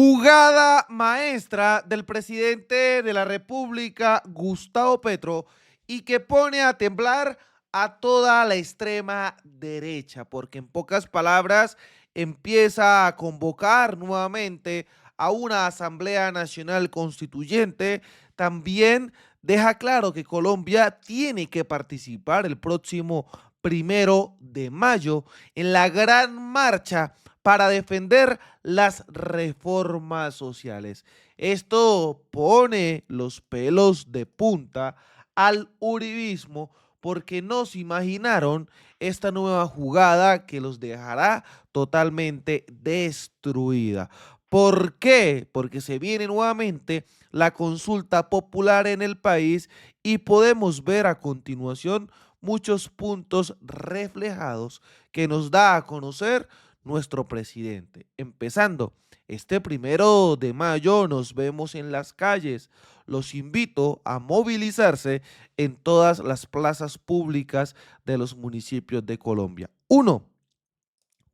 Jugada maestra del presidente de la República, Gustavo Petro, y que pone a temblar a toda la extrema derecha, porque en pocas palabras empieza a convocar nuevamente a una Asamblea Nacional Constituyente. También deja claro que Colombia tiene que participar el próximo 1 de mayo en la gran marcha para defender las reformas sociales. Esto pone los pelos de punta al uribismo porque no se imaginaron esta nueva jugada que los dejará totalmente destruida. ¿Por qué? Porque se viene nuevamente la consulta popular en el país y podemos ver a continuación muchos puntos reflejados que nos da a conocer nuestro presidente. Empezando, este 1 de mayo nos vemos en las calles. Los invito a movilizarse en todas las plazas públicas de los municipios de Colombia. Uno,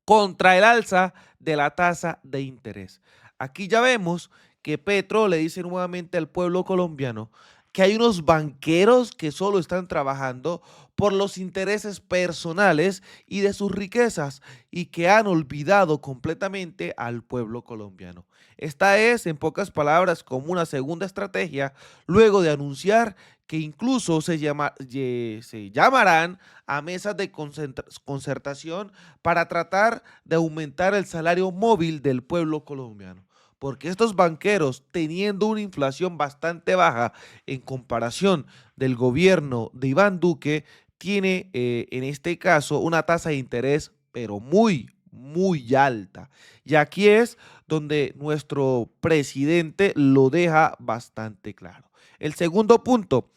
contra el alza de la tasa de interés. Aquí ya vemos que Petro le dice nuevamente al pueblo colombiano que hay unos banqueros que solo están trabajando por los intereses personales y de sus riquezas y que han olvidado completamente al pueblo colombiano. Esta es, en pocas palabras, como una segunda estrategia luego de anunciar que incluso se llamarán a mesas de concertación para tratar de aumentar el salario móvil del pueblo colombiano. Porque estos banqueros, teniendo una inflación bastante baja en comparación del gobierno de Iván Duque, tiene en este caso una tasa de interés, pero muy alta. Y aquí es donde nuestro presidente lo deja bastante claro. El segundo punto,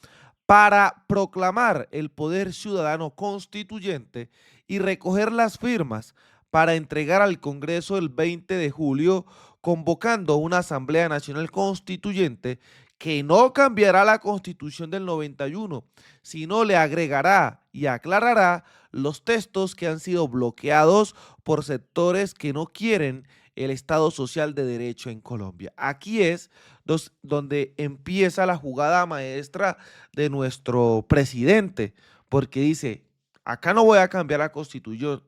para proclamar el poder ciudadano constituyente y recoger las firmas para entregar al Congreso el 20 de julio, convocando una Asamblea Nacional Constituyente que no cambiará la Constitución del 91, sino le agregará y aclarará los textos que han sido bloqueados por sectores que no quieren el Estado Social de Derecho en Colombia. Aquí es donde empieza la jugada maestra de nuestro presidente, porque dice, acá no voy a cambiar la Constitución,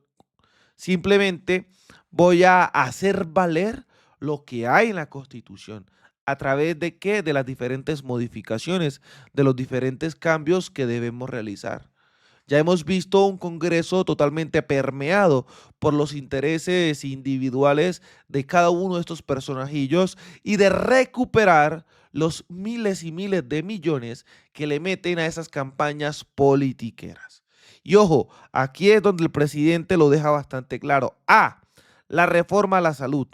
simplemente voy a hacer valer lo que hay en la Constitución. ¿A través de qué? De las diferentes modificaciones, de los diferentes cambios que debemos realizar. Ya hemos visto un Congreso totalmente permeado por los intereses individuales de cada uno de estos personajillos y de recuperar los miles y miles de millones que le meten a esas campañas politiqueras. Y ojo, aquí es donde el presidente lo deja bastante claro. La reforma a la salud,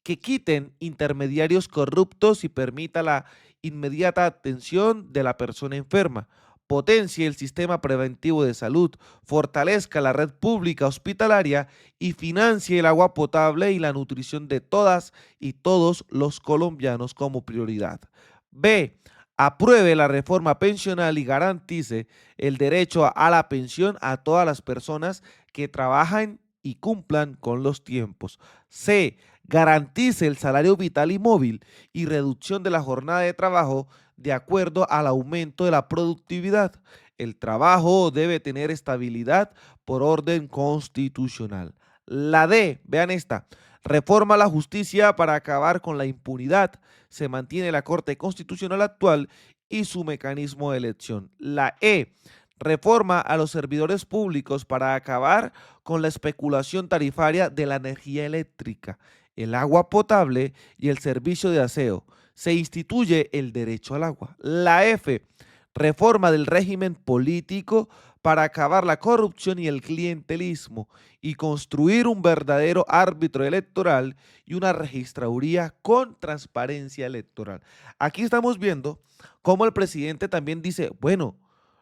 que quiten intermediarios corruptos y permita la inmediata atención de la persona enferma, potencie el sistema preventivo de salud, fortalezca la red pública hospitalaria y financie el agua potable y la nutrición de todas y todos los colombianos como prioridad. B. Apruebe la reforma pensional y garantice el derecho a la pensión a todas las personas que trabajan y cumplan con los tiempos. C. Garantice el salario vital y móvil y reducción de la jornada de trabajo de acuerdo al aumento de la productividad. El trabajo debe tener estabilidad por orden constitucional. La D, vean esta, reforma la justicia para acabar con la impunidad. Se mantiene la Corte Constitucional actual y su mecanismo de elección. La E, reforma a los servidores públicos para acabar con la especulación tarifaria de la energía eléctrica, el agua potable y el servicio de aseo. Se instituye el derecho al agua. La F, reforma del régimen político para acabar la corrupción y el clientelismo y construir un verdadero árbitro electoral y una registraduría con transparencia electoral. Aquí estamos viendo cómo el presidente también dice, bueno,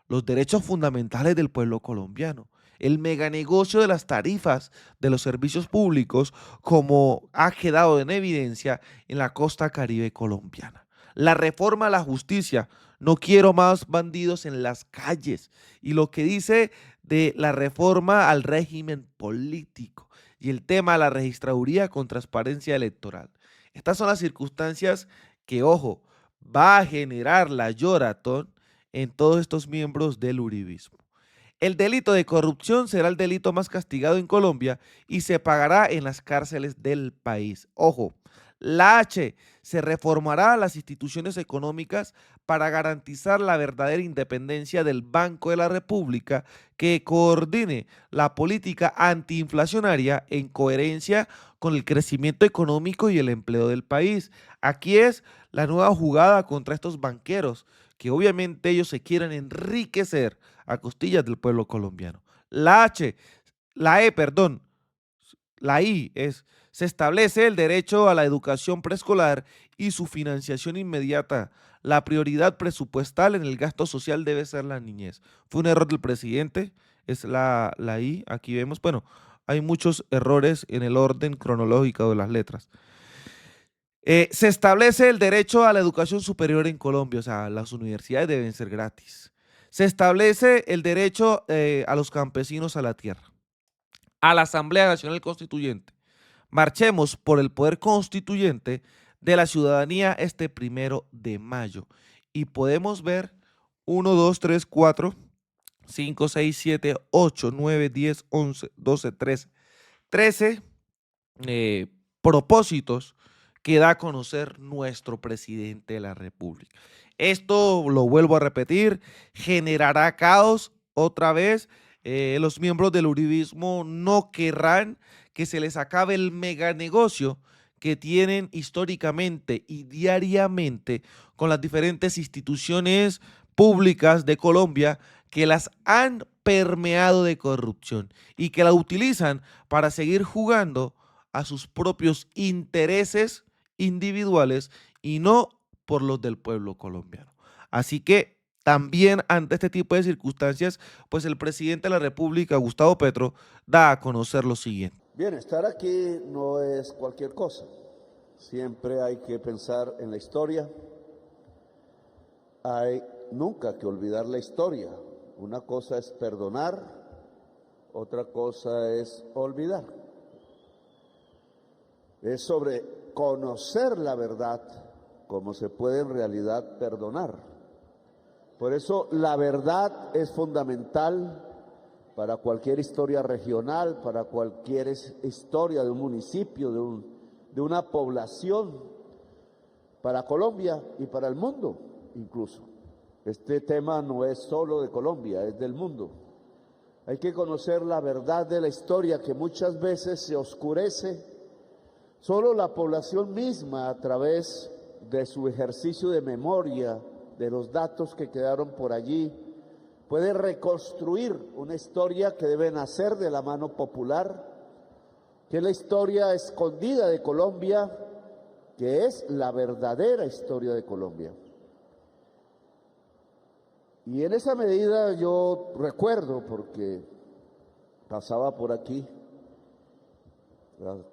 los derechos fundamentales del pueblo colombiano, el meganegocio de las tarifas de los servicios públicos, como ha quedado en evidencia en la costa caribe colombiana. La reforma a la justicia, no quiero más bandidos en las calles. Y lo que dice de la reforma al régimen político y el tema de la registraduría con transparencia electoral. Estas son las circunstancias que, ojo, va a generar la lloratón en todos estos miembros del uribismo. El delito de corrupción será el delito más castigado en Colombia y se pagará en las cárceles del país. Ojo, la H se reformará las instituciones económicas para garantizar la verdadera independencia del Banco de la República que coordine la política antiinflacionaria en coherencia con el crecimiento económico y el empleo del país. Aquí es la nueva jugada contra estos banqueros que obviamente ellos se quieren enriquecer a costillas del pueblo colombiano. La H, perdón, la I es, se establece el derecho a la educación preescolar y su financiación inmediata. La prioridad presupuestal en el gasto social debe ser la niñez. Fue un error del presidente, es la I, aquí vemos, bueno, hay muchos errores en el orden cronológico de las letras. Se establece el derecho a la educación superior en Colombia, o sea, las universidades deben ser gratis. Se establece el derecho a los campesinos a la tierra, a la Asamblea Nacional Constituyente. Marchemos por el poder constituyente de la ciudadanía este 1 de mayo. Y podemos ver 1, 2, 3, 4, 5, 6, 7, 8, 9, 10, 11, 12, 13, 13 propósitos que da a conocer nuestro presidente de la República. Esto, lo vuelvo a repetir, generará caos otra vez. Los miembros del uribismo no querrán que se les acabe el mega negocio que tienen históricamente y diariamente con las diferentes instituciones públicas de Colombia que las han permeado de corrupción y que la utilizan para seguir jugando a sus propios intereses individuales y no por los del pueblo colombiano. Así que también ante este tipo de circunstancias, pues el presidente de la República, Gustavo Petro, da a conocer lo siguiente. Bien, estar aquí no es cualquier cosa. Siempre hay que pensar en la historia. Hay nunca que olvidar la historia. Una cosa es perdonar, otra cosa es olvidar. Es sobre conocer la verdad, cómo se puede en realidad perdonar. Por eso la verdad es fundamental para cualquier historia regional, para cualquier historia de un municipio, de una población, para Colombia y para el mundo incluso. Este tema no es solo de Colombia, es del mundo. Hay que conocer la verdad de la historia que muchas veces se oscurece. Solo la población misma, a través de su ejercicio de memoria, de los datos que quedaron por allí, puede reconstruir una historia que debe nacer de la mano popular, que es la historia escondida de Colombia, que es la verdadera historia de Colombia. Y en esa medida yo recuerdo, porque pasaba por aquí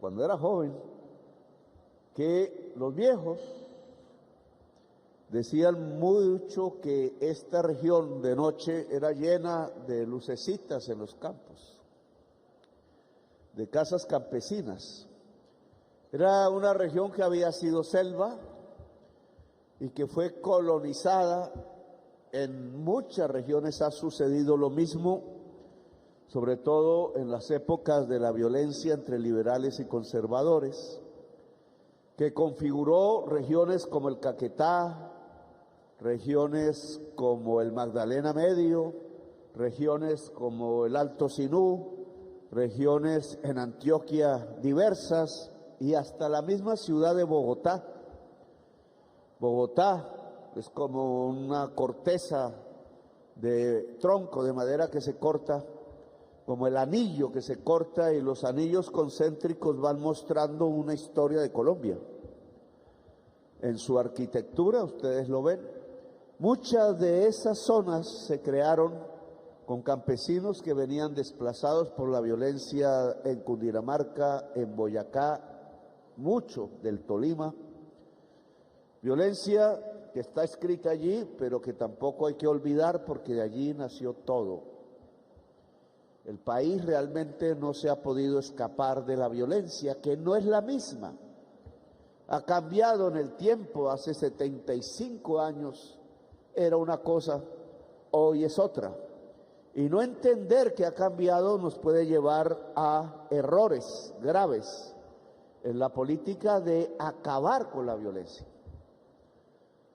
cuando era joven, que los viejos decían mucho que esta región de noche era llena de lucecitas en los campos, de casas campesinas. Era una región que había sido selva y que fue colonizada. En muchas regiones ha sucedido lo mismo, sobre todo en las épocas de la violencia entre liberales y conservadores, que configuró regiones como el Caquetá, regiones como el Magdalena Medio, regiones como el Alto Sinú, regiones en Antioquia diversas y hasta la misma ciudad de Bogotá. Bogotá es como una corteza de tronco de madera que se corta, como el anillo que se corta, y los anillos concéntricos van mostrando una historia de Colombia. En su arquitectura, ustedes lo ven, muchas de esas zonas se crearon con campesinos que venían desplazados por la violencia en Cundinamarca, en Boyacá, mucho del Tolima. Violencia que está escrita allí, pero que tampoco hay que olvidar porque de allí nació todo. El país realmente no se ha podido escapar de la violencia, que no es la misma. ha cambiado en el tiempo. Hace 75 años era una cosa, hoy es otra. Y no entender que ha cambiado nos puede llevar a errores graves en la política de acabar con la violencia.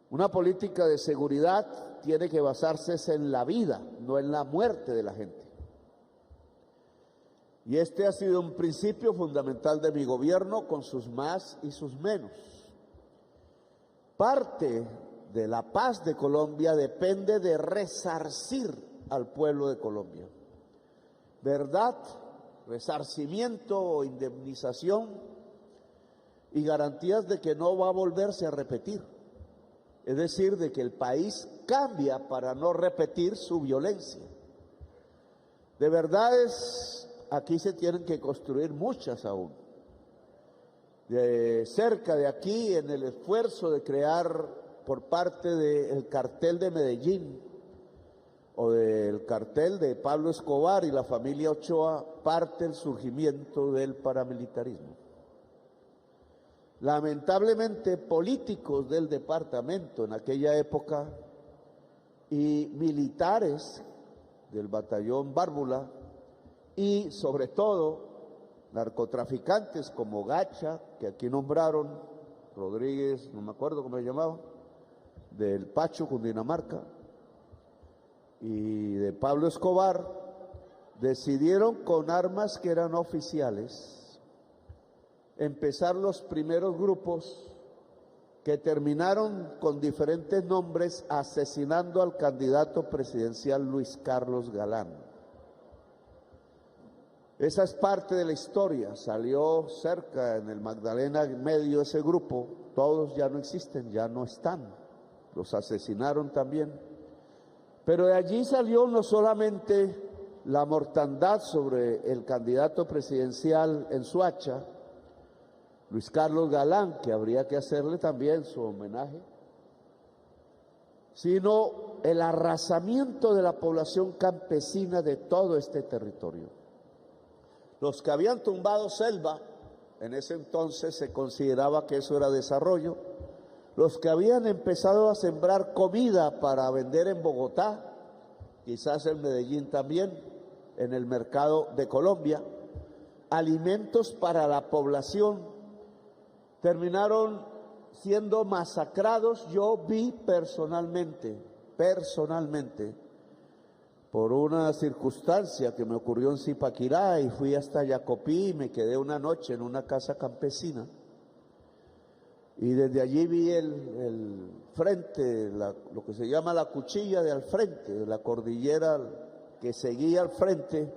Una política de seguridad tiene que basarse en la vida, no en la muerte de la gente. Y este ha sido un principio fundamental de mi gobierno, con sus más y sus menos. Parte de la paz de Colombia depende de resarcir al pueblo de Colombia. Verdad, resarcimiento o indemnización y garantías de que no va a volverse a repetir. Es decir, de que el país cambia para no repetir su violencia. De verdades, aquí se tienen que construir muchas aún. Cerca de aquí, en el esfuerzo de crear por parte del cartel de Medellín o del cartel de Pablo Escobar y la familia Ochoa, parte el surgimiento del paramilitarismo. Lamentablemente, políticos del departamento en aquella época y militares del batallón Bárbula y sobre todo narcotraficantes como Gacha, que aquí nombraron, Rodríguez, no me acuerdo cómo se llamaba, del Pacho, Cundinamarca, y de Pablo Escobar, decidieron con armas que eran oficiales empezar los primeros grupos que terminaron con diferentes nombres asesinando al candidato presidencial Luis Carlos Galán. Esa es parte de la historia. Salió cerca en el Magdalena Medio ese grupo, todos ya no existen, ya no están, los asesinaron también. Pero de allí salió no solamente la mortandad sobre el candidato presidencial en Soacha, Luis Carlos Galán, que habría que hacerle también su homenaje, sino el arrasamiento de la población campesina de todo este territorio. Los que habían tumbado selva, en ese entonces se consideraba que eso era desarrollo. Los que habían empezado a sembrar comida para vender en Bogotá, quizás en Medellín también, en el mercado de Colombia, alimentos para la población, terminaron siendo masacrados. Yo vi personalmente, por una circunstancia que me ocurrió en Zipaquirá, y fui hasta Yacopí y me quedé una noche en una casa campesina. Y desde allí vi el frente, lo que se llama la cuchilla de al frente, de la cordillera que seguía al frente.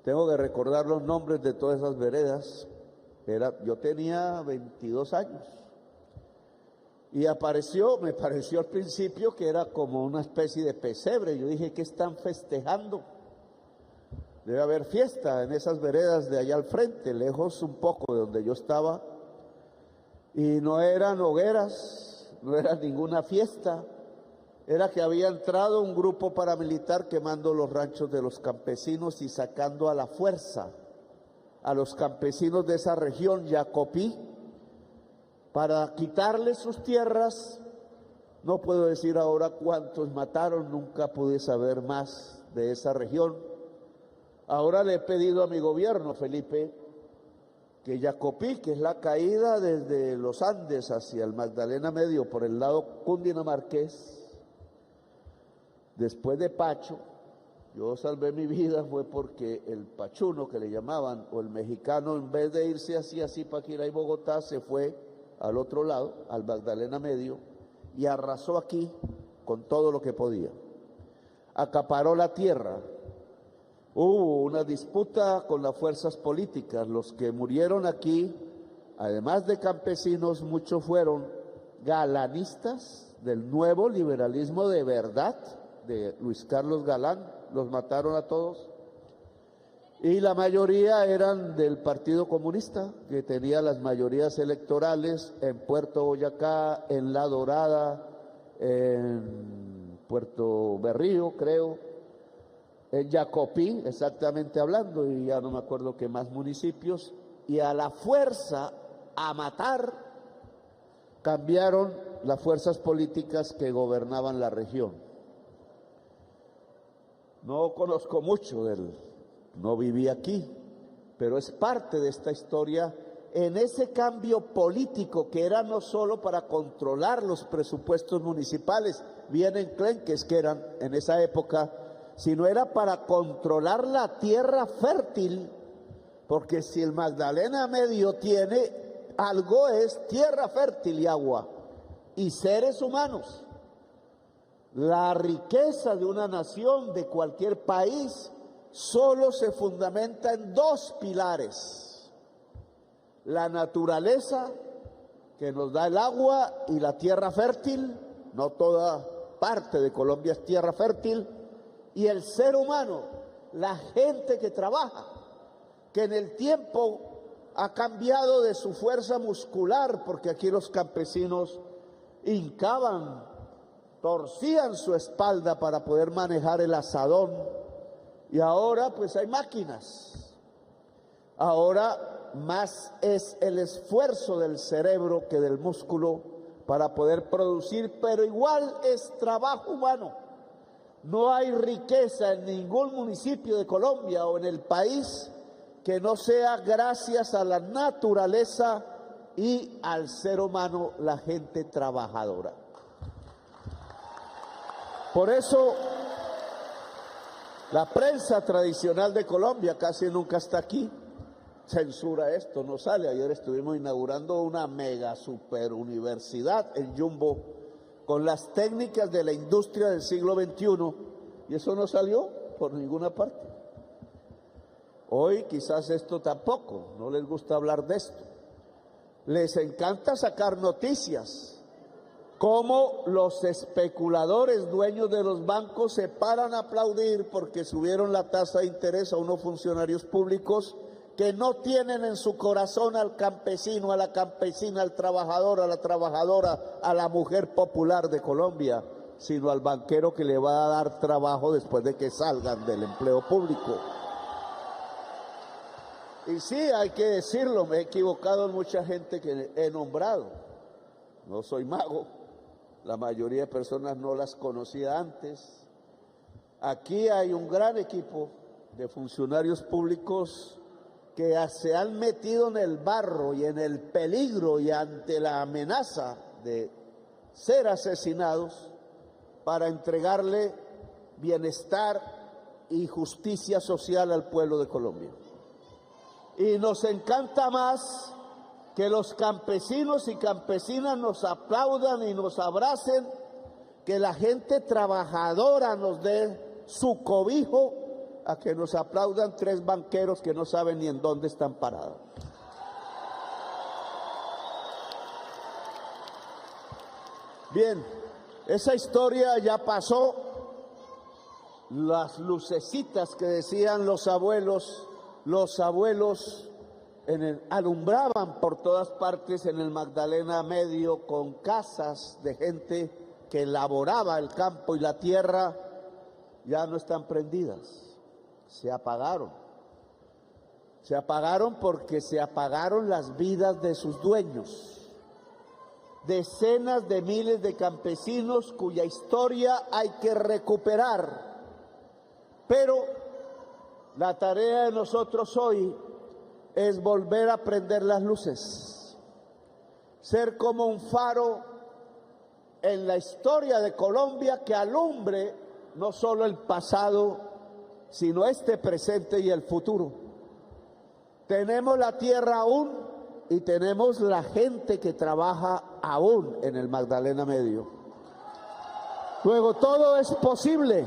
Tengo que recordar los nombres de todas esas veredas. Yo tenía 22 años. Y me pareció al principio que era como una especie de pesebre. Yo dije, ¿qué están festejando? Debe haber fiesta en esas veredas de allá al frente, lejos un poco de donde yo estaba. Y no eran hogueras, no era ninguna fiesta, era que había entrado un grupo paramilitar quemando los ranchos de los campesinos y sacando a la fuerza a los campesinos de esa región, Yacopí, para quitarles sus tierras. No puedo decir ahora cuántos mataron, nunca pude saber más de esa región. Ahora le he pedido a mi gobierno, Felipe, que Yacopí, que es la caída desde los Andes hacia el Magdalena Medio por el lado cundinamarqués, después de Pacho, yo salvé mi vida fue porque el pachuno que le llamaban, o el mexicano, en vez de irse hacia Zipaquirá y Bogotá, se fue al otro lado, al Magdalena Medio, y arrasó aquí con todo lo que podía. Acaparó la tierra. Hubo una disputa con las fuerzas políticas. Los que murieron aquí, además de campesinos, muchos fueron galanistas del nuevo liberalismo de verdad, de Luis Carlos Galán. Los mataron a todos. Y la mayoría eran del Partido Comunista, que tenía las mayorías electorales en Puerto Boyacá, en La Dorada, en Puerto Berrío, creo, en Yacopí, exactamente hablando, y ya no me acuerdo qué más municipios, y a la fuerza, a matar, cambiaron las fuerzas políticas que gobernaban la región. No conozco mucho no viví aquí, pero es parte de esta historia. En ese cambio político que era no solo para controlar los presupuestos municipales, bien enclenques que eran en esa época, sino era para controlar la tierra fértil, porque si el Magdalena Medio tiene algo es tierra fértil y agua, y seres humanos. La riqueza de una nación, de cualquier país, solo se fundamenta en dos pilares: la naturaleza, que nos da el agua, y la tierra fértil. No toda parte de Colombia es tierra fértil. Y el ser humano, la gente que trabaja, que en el tiempo ha cambiado de su fuerza muscular, porque aquí los campesinos hincaban, torcían su espalda para poder manejar el azadón, y ahora pues hay máquinas. Ahora más es el esfuerzo del cerebro que del músculo para poder producir, pero igual es trabajo humano. No hay riqueza en ningún municipio de Colombia o en el país que no sea gracias a la naturaleza y al ser humano, la gente trabajadora. Por eso, la prensa tradicional de Colombia casi nunca está aquí. Censura esto, no sale. Ayer estuvimos inaugurando una mega super universidad en Jumbo con las técnicas de la industria del siglo XXI, y eso no salió por ninguna parte. Hoy quizás esto tampoco, no les gusta hablar de esto. Les encanta sacar noticias, cómo los especuladores dueños de los bancos se paran a aplaudir porque subieron la tasa de interés a unos funcionarios públicos que no tienen en su corazón al campesino, a la campesina, al trabajador, a la trabajadora, a la mujer popular de Colombia, sino al banquero que le va a dar trabajo después de que salgan del empleo público. Y sí, hay que decirlo, me he equivocado en mucha gente que he nombrado. No soy mago, la mayoría de personas no las conocía antes. Aquí hay un gran equipo de funcionarios públicos que se han metido en el barro y en el peligro y ante la amenaza de ser asesinados para entregarle bienestar y justicia social al pueblo de Colombia. Y nos encanta más que los campesinos y campesinas nos aplaudan y nos abracen, que la gente trabajadora nos dé su cobijo, a que nos aplaudan tres banqueros que no saben ni en dónde están parados. Bien, esa historia ya pasó. Las lucecitas que decían los abuelos alumbraban por todas partes en el Magdalena Medio con casas de gente que laboraba el campo y la tierra, ya no están prendidas. Se apagaron. Se apagaron porque se apagaron las vidas de sus dueños. Decenas de miles de campesinos cuya historia hay que recuperar. Pero la tarea de nosotros hoy es volver a prender las luces. Ser como un faro en la historia de Colombia que alumbre no solo el pasado, sino este presente y el futuro. Tenemos la tierra aún y tenemos la gente que trabaja aún en el Magdalena Medio. Luego, todo es posible.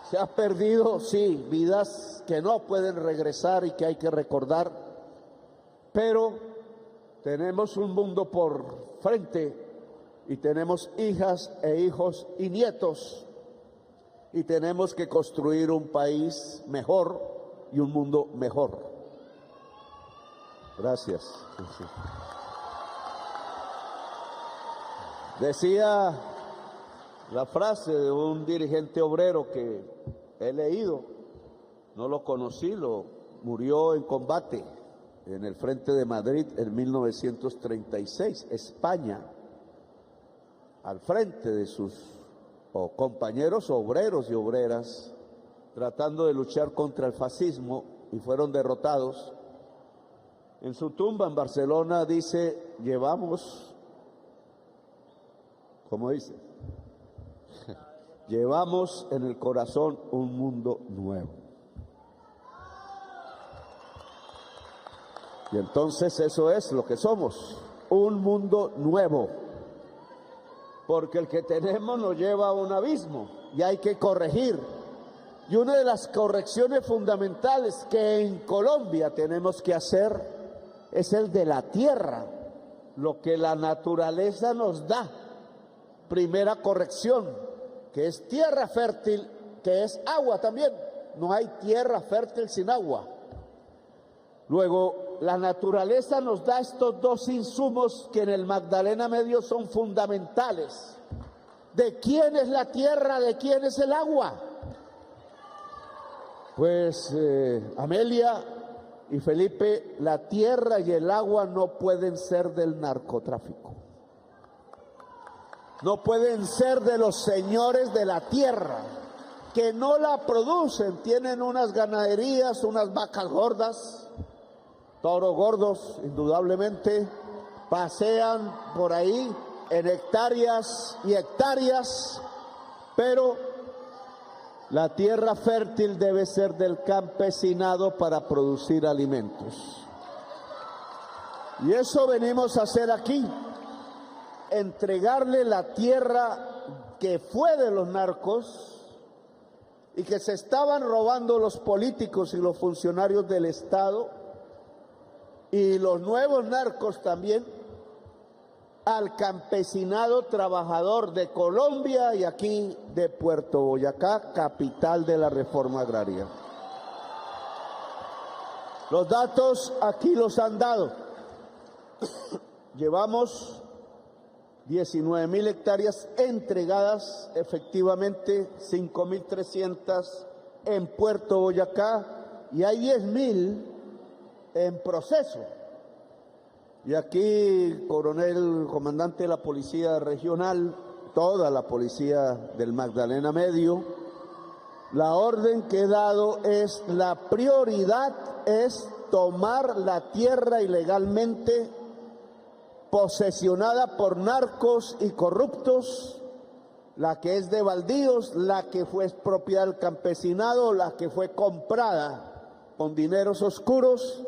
Se ha perdido, sí, vidas que no pueden regresar y que hay que recordar, pero tenemos un mundo por frente y tenemos hijas e hijos y nietos. Y tenemos que construir un país mejor y un mundo mejor. Gracias. Decía la frase de un dirigente obrero que he leído, no lo conocí, murió en combate, en el Frente de Madrid en 1936, España, al frente de sus compañeros obreros y obreras, tratando de luchar contra el fascismo, y fueron derrotados. En su tumba en Barcelona dice, llevamos, ¿cómo dice? Llevamos en el corazón un mundo nuevo. Y entonces eso es lo que somos, un mundo nuevo. Porque el que tenemos nos lleva a un abismo y hay que corregir. Y una de las correcciones fundamentales que en Colombia tenemos que hacer es el de la tierra, lo que la naturaleza nos da. Primera corrección, que es tierra fértil, que es agua también. No hay tierra fértil sin agua. Luego, la naturaleza nos da estos dos insumos que en el Magdalena Medio son fundamentales. ¿De quién es la tierra? ¿De quién es el agua? Pues Amelia y Felipe, la tierra y el agua no pueden ser del narcotráfico. No pueden ser de los señores de la tierra, que no la producen. Tienen unas ganaderías, unas vacas gordas, toros gordos, indudablemente, pasean por ahí en hectáreas y hectáreas, pero la tierra fértil debe ser del campesinado para producir alimentos. Y eso venimos a hacer aquí, entregarle la tierra que fue de los narcos y que se estaban robando los políticos y los funcionarios del Estado y los nuevos narcos también, al campesinado trabajador de Colombia y aquí de Puerto Boyacá, capital de la reforma agraria. Los datos aquí los han dado. Llevamos 19.000 hectáreas entregadas, efectivamente 5.300 en Puerto Boyacá y hay 10.000 en proceso. Y aquí, coronel, comandante de la Policía Regional, toda la policía del Magdalena Medio, la orden que he dado es, la prioridad es tomar la tierra ilegalmente posesionada por narcos y corruptos, la que es de baldíos, la que fue propiedad del campesinado, la que fue comprada con dineros oscuros,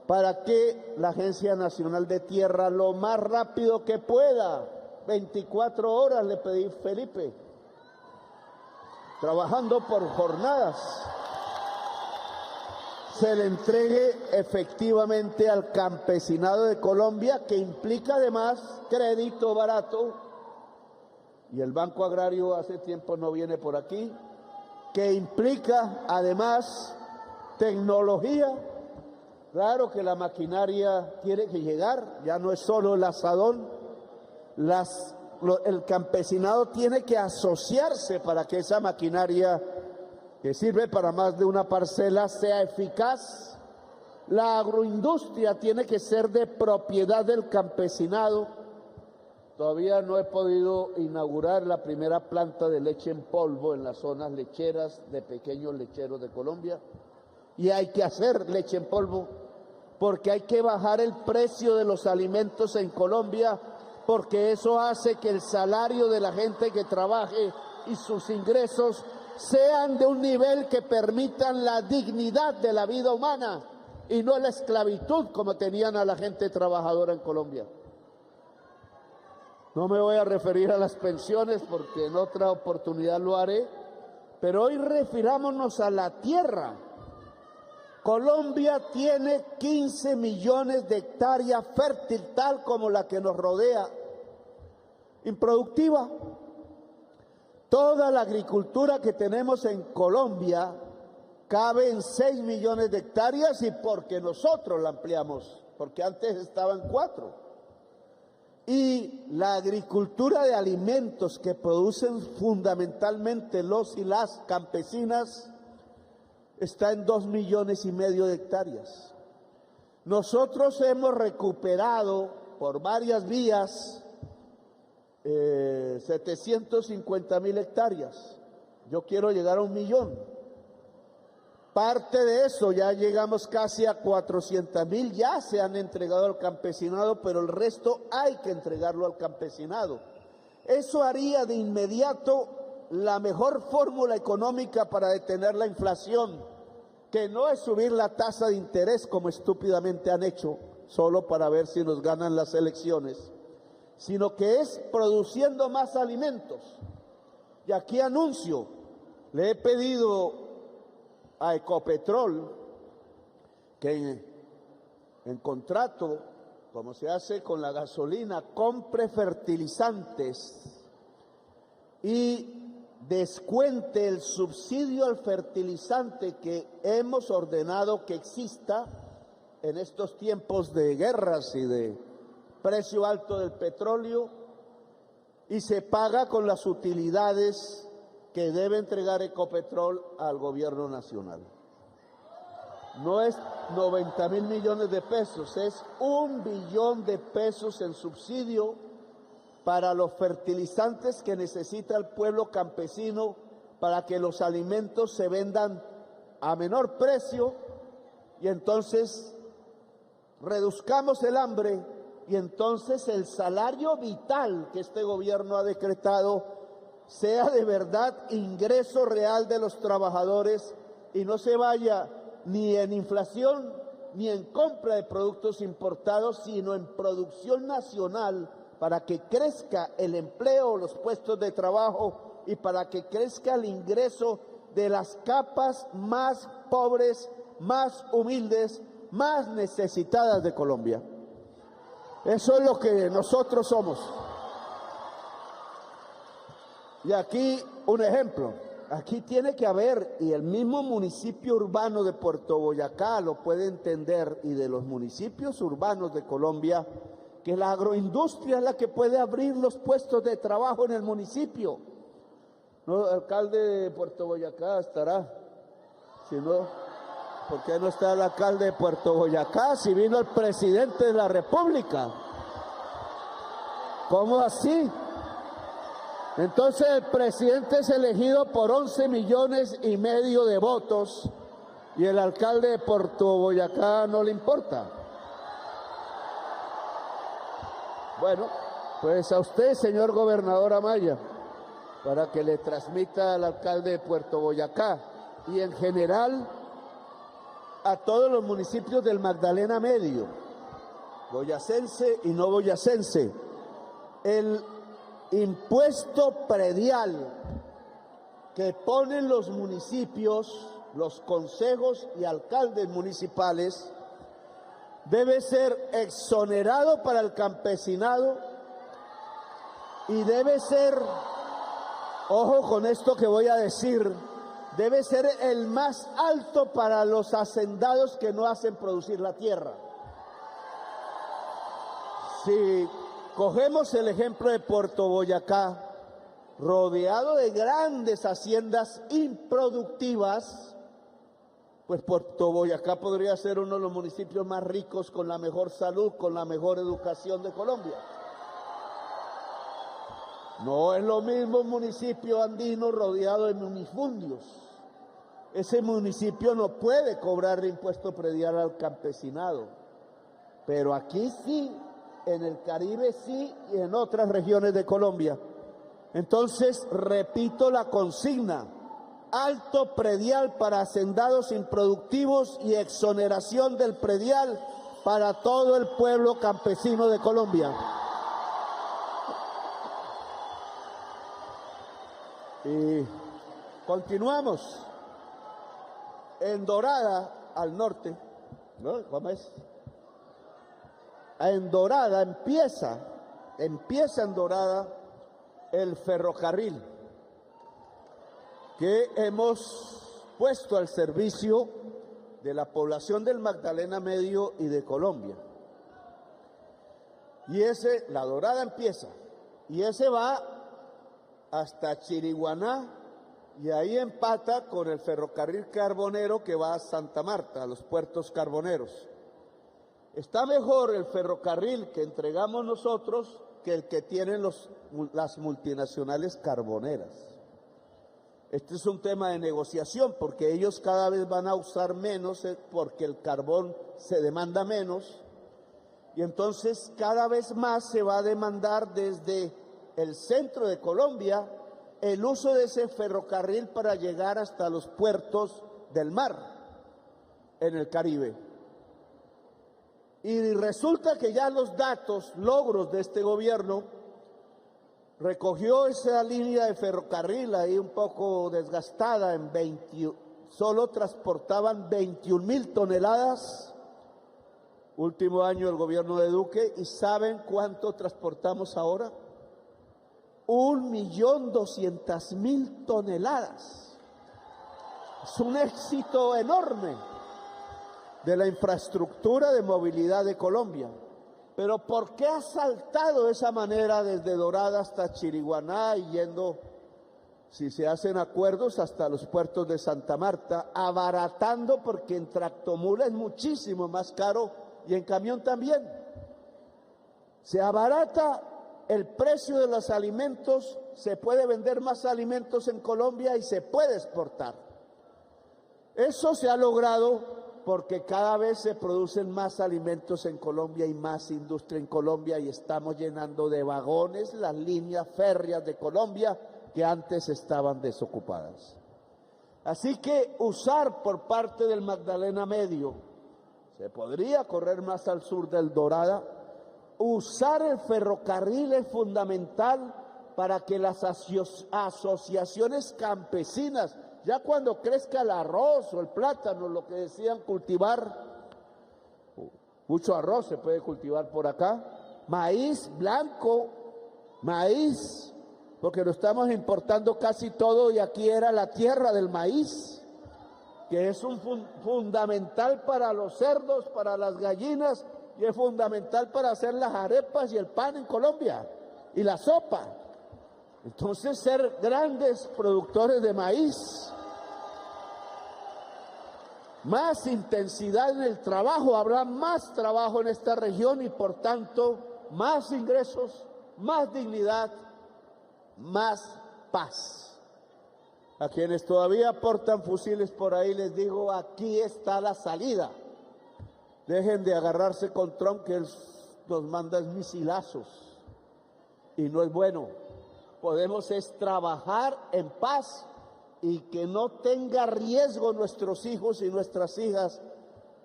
para que la Agencia Nacional de Tierra lo más rápido que pueda, 24 horas le pedí, Felipe, trabajando por jornadas, se le entregue efectivamente al campesinado de Colombia, que implica además crédito barato, y el Banco Agrario hace tiempo no viene por aquí, que implica además tecnología. Claro que la maquinaria tiene que llegar, ya no es solo el asadón, el campesinado tiene que asociarse para que esa maquinaria que sirve para más de una parcela sea eficaz. La agroindustria tiene que ser de propiedad del campesinado. Todavía no he podido inaugurar la primera planta de leche en polvo en las zonas lecheras de pequeños lecheros de Colombia. Y hay que hacer leche en polvo, porque hay que bajar el precio de los alimentos en Colombia, porque eso hace que el salario de la gente que trabaje y sus ingresos sean de un nivel que permitan la dignidad de la vida humana y no la esclavitud como tenían a la gente trabajadora en Colombia. No me voy a referir a las pensiones porque en otra oportunidad lo haré, pero hoy refirámonos a la tierra. Colombia tiene 15 millones de hectáreas fértil, tal como la que nos rodea, improductiva. Toda la agricultura que tenemos en Colombia cabe en 6 millones de hectáreas y porque nosotros la ampliamos, porque antes estaba en 4. Y la agricultura de alimentos que producen fundamentalmente los y las campesinas está en 2,5 millones de hectáreas. Nosotros hemos recuperado por varias vías 750.000 hectáreas. Yo quiero llegar a 1.000.000. Parte de eso, ya llegamos casi a 400.000, ya se han entregado al campesinado, pero el resto hay que entregarlo al campesinado. Eso haría de inmediato la mejor fórmula económica para detener la inflación, que no es subir la tasa de interés como estúpidamente han hecho, solo para ver si nos ganan las elecciones, sino que es produciendo más alimentos. Y aquí anuncio, le he pedido a Ecopetrol que en contrato, como se hace con la gasolina, compre fertilizantes y descuente el subsidio al fertilizante que hemos ordenado que exista en estos tiempos de guerras y de precio alto del petróleo, y se paga con las utilidades que debe entregar Ecopetrol al gobierno nacional. No es 90.000 millones de pesos, es 1 billón de pesos en subsidio para los fertilizantes que necesita el pueblo campesino para que los alimentos se vendan a menor precio y entonces reduzcamos el hambre y entonces el salario vital que este gobierno ha decretado sea de verdad ingreso real de los trabajadores y no se vaya ni en inflación ni en compra de productos importados, sino en producción nacional para que crezca el empleo, los puestos de trabajo y para que crezca el ingreso de las capas más pobres, más humildes, más necesitadas de Colombia. Eso es lo que nosotros somos. Y aquí un ejemplo, aquí tiene que haber, y el mismo municipio urbano de Puerto Boyacá lo puede entender, y de los municipios urbanos de Colombia, que la agroindustria es la que puede abrir los puestos de trabajo en el municipio. No, el alcalde de Puerto Boyacá estará, si no, ¿por qué no está el alcalde de Puerto Boyacá si vino el presidente de la República? ¿Cómo así? Entonces el presidente es elegido por 11,5 millones de votos y el alcalde de Puerto Boyacá no le importa. Bueno, pues a usted, señor gobernador Amaya, para que le transmita al alcalde de Puerto Boyacá y en general a todos los municipios del Magdalena Medio, boyacense y no boyacense, el impuesto predial que ponen los municipios, los consejos y alcaldes municipales debe ser exonerado para el campesinado y debe ser, ojo con esto que voy a decir, debe ser el más alto para los hacendados que no hacen producir la tierra. Si cogemos el ejemplo de Puerto Boyacá, rodeado de grandes haciendas improductivas, pues Puerto Boyacá podría ser uno de los municipios más ricos, con la mejor salud, con la mejor educación de Colombia. No es lo mismo un municipio andino rodeado de minifundios. Ese municipio no puede cobrar impuesto predial al campesinado, pero aquí sí, en el Caribe sí y en otras regiones de Colombia. Entonces, repito la consigna: alto predial para hacendados improductivos y exoneración del predial para todo el pueblo campesino de Colombia. Y continuamos. En Dorada, al norte, ¿no? ¿Cómo es? En Dorada empieza en Dorada el ferrocarril que hemos puesto al servicio de la población del Magdalena Medio y de Colombia. Y la Dorada empieza, y ese va hasta Chiriguaná, y ahí empata con el ferrocarril carbonero que va a Santa Marta, a los puertos carboneros. Está mejor el ferrocarril que entregamos nosotros que el que tienen las multinacionales carboneras. Este es un tema de negociación porque ellos cada vez van a usar menos porque el carbón se demanda menos y entonces cada vez más se va a demandar desde el centro de Colombia el uso de ese ferrocarril para llegar hasta los puertos del mar en el Caribe. Y resulta que ya los logros de este gobierno, recogió esa línea de ferrocarril ahí un poco desgastada, solo transportaban 21.000 toneladas, último año del gobierno de Duque, ¿y saben cuánto transportamos ahora? 1.200.000 toneladas. Es un éxito enorme de la infraestructura de movilidad de Colombia. Pero ¿por qué ha saltado de esa manera desde Dorada hasta Chiriguaná y yendo, si se hacen acuerdos, hasta los puertos de Santa Marta, abaratando porque en tractomula es muchísimo más caro y en camión también? Se abarata el precio de los alimentos, se puede vender más alimentos en Colombia y se puede exportar. Eso se ha logrado porque cada vez se producen más alimentos en Colombia y más industria en Colombia y estamos llenando de vagones las líneas férreas de Colombia que antes estaban desocupadas. Así que usar por parte del Magdalena Medio, se podría correr más al sur del Dorada, usar el ferrocarril es fundamental para que las asociaciones campesinas, ya cuando crezca el arroz o el plátano, lo que decían cultivar, mucho arroz se puede cultivar por acá, maíz blanco, maíz, porque lo estamos importando casi todo y aquí era la tierra del maíz, que es fundamental para los cerdos, para las gallinas y es fundamental para hacer las arepas y el pan en Colombia y la sopa. Entonces, ser grandes productores de maíz, más intensidad en el trabajo, habrá más trabajo en esta región y por tanto más ingresos, más dignidad, más paz. A quienes todavía portan fusiles por ahí les digo, aquí está la salida. Dejen de agarrarse con Trump que él nos manda misilazos y no es bueno. Podemos trabajar en paz y que no tenga riesgo nuestros hijos y nuestras hijas,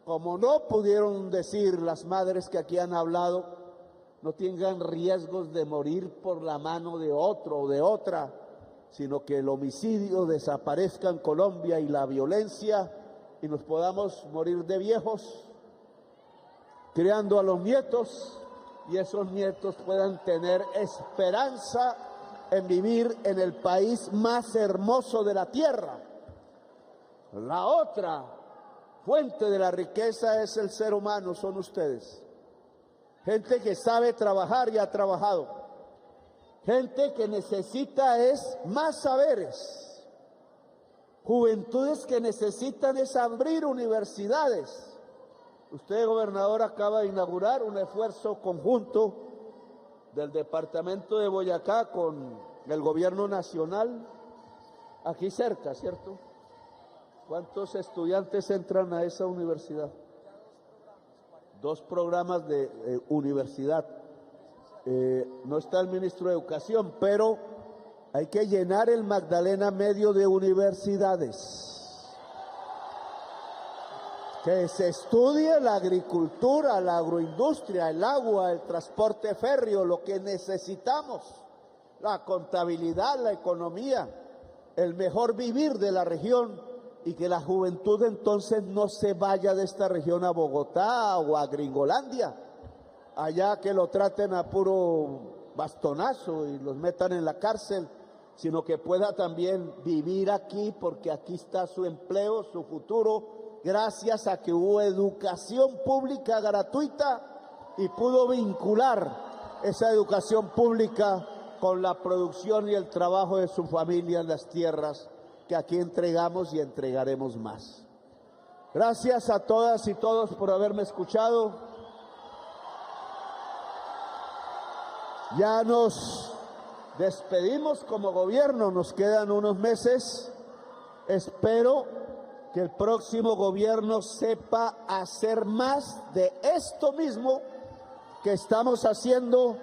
como no pudieron decir las madres que aquí han hablado, no tengan riesgos de morir por la mano de otro o de otra, sino que el homicidio desaparezca en Colombia y la violencia y nos podamos morir de viejos, criando a los nietos y esos nietos puedan tener esperanza en vivir en el país más hermoso de la tierra. La otra fuente de la riqueza es el ser humano, son ustedes. Gente que sabe trabajar y ha trabajado. Gente que necesita más saberes. Juventudes que necesitan abrir universidades. Usted, gobernador, acaba de inaugurar un esfuerzo conjunto del departamento de Boyacá con el gobierno nacional, aquí cerca, ¿cierto? ¿Cuántos estudiantes entran a esa universidad? 2 programas de universidad. No está el ministro de Educación, pero hay que llenar el Magdalena Medio de universidades. Que se estudie la agricultura, la agroindustria, el agua, el transporte férreo, lo que necesitamos, la contabilidad, la economía, el mejor vivir de la región y que la juventud entonces no se vaya de esta región a Bogotá o a Gringolandia, allá que lo traten a puro bastonazo y los metan en la cárcel, sino que pueda también vivir aquí porque aquí está su empleo, su futuro, gracias a que hubo educación pública gratuita y pudo vincular esa educación pública con la producción y el trabajo de su familia en las tierras que aquí entregamos y entregaremos más. Gracias a todas y todos por haberme escuchado. Ya nos despedimos como gobierno, nos quedan unos meses. Espero que el próximo gobierno sepa hacer más de esto mismo que estamos haciendo,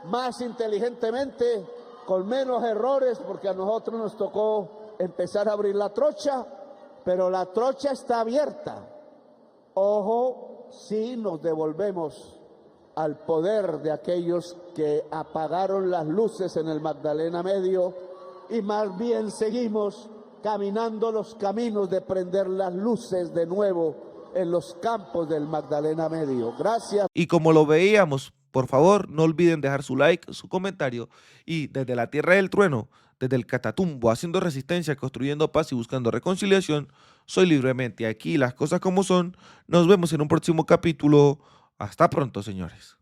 más inteligentemente, con menos errores, porque a nosotros nos tocó empezar a abrir la trocha, pero la trocha está abierta. Ojo, si nos devolvemos al poder de aquellos que apagaron las luces en el Magdalena Medio y más bien seguimos caminando los caminos de prender las luces de nuevo en los campos del Magdalena Medio. Gracias. Y como lo veíamos, por favor, no olviden dejar su like, su comentario y desde la tierra del trueno, desde el Catatumbo, haciendo resistencia, construyendo paz y buscando reconciliación, soy Libremente aquí las cosas como son. Nos vemos en un próximo capítulo. Hasta pronto, señores.